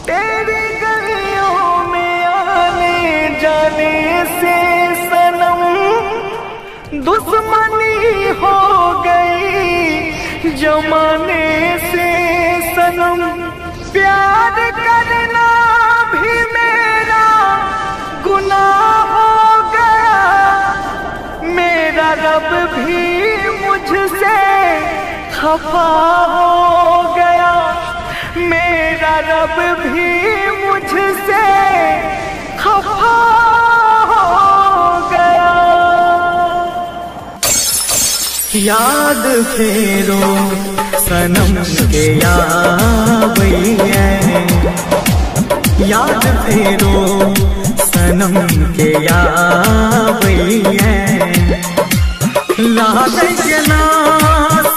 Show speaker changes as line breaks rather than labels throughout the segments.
तेरी गलियों में आने जाने से सनम दुश्मनी हो गई जमाने से सनम। प्यार करना भी मेरा गुनाह हो गया, मेरा रब भी मुझसे खफा हो गया, मेरा रब भी मुझसे खफा हो गया। याद फेरो सनम के यावैया, याद फेरो सनम के यावैया। लागे के ना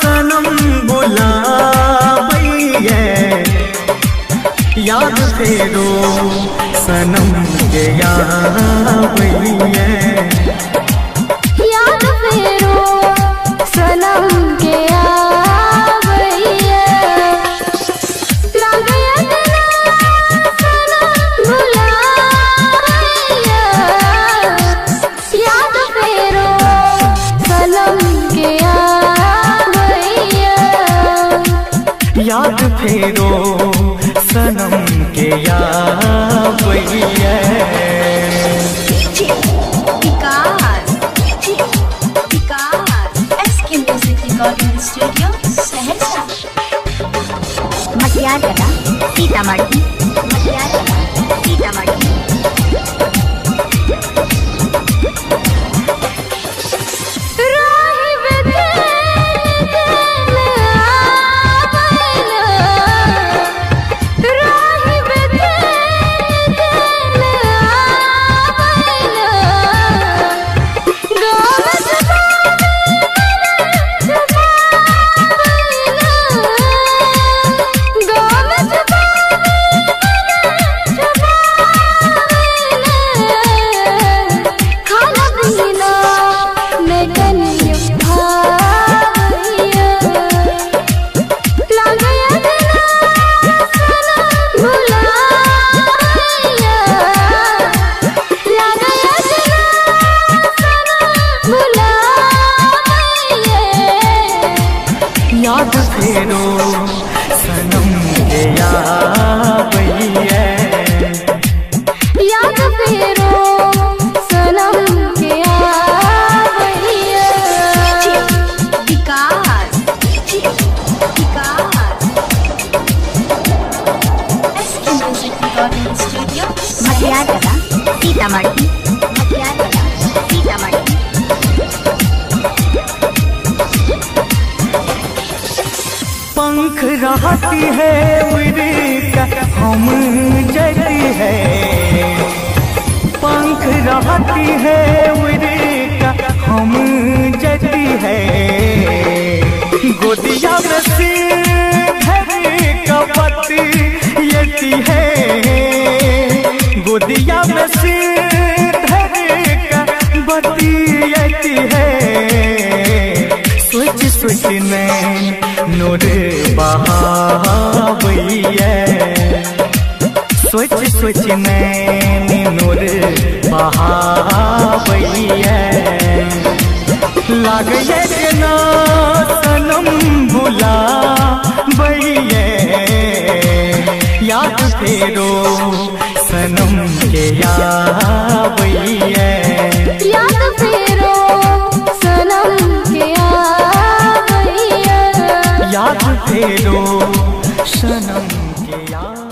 सनम बुलावैया, याद फेरो सनम के यावैया।
याद फेरो सनम के यावैया, लागे के ना सनम बुलावैया। याद फेरो सनम के यावैया,
याद फेरो सनम के यावैया।
SK Music Recording Studio, Saharsa. मटियार कला सीतामढ़ी, मटियार कला सीतामढ़ी।
याद फेरो सनम के यावैया,
याद फेरो सनम के यावैया। SK Music Recording Studio, मटियार कला सीतामढ़ी, मटियार कला सीतामढ़ी।
पंख रहती है उड़का हम जती है, पंख रहती है उड़का हम जती है। गोदिया में सिर कपति यती है, गोदिया में सिर कपति यती है। सोच सोच नैन नूर बहावैया, सोच सोच नैन नूर बहावैया। लागे के ना सनम बुलावैया, याद फेरो सनम के यावैया।
याद फेरो सनम के यावैया,
याद फेरो सनम के यावैया।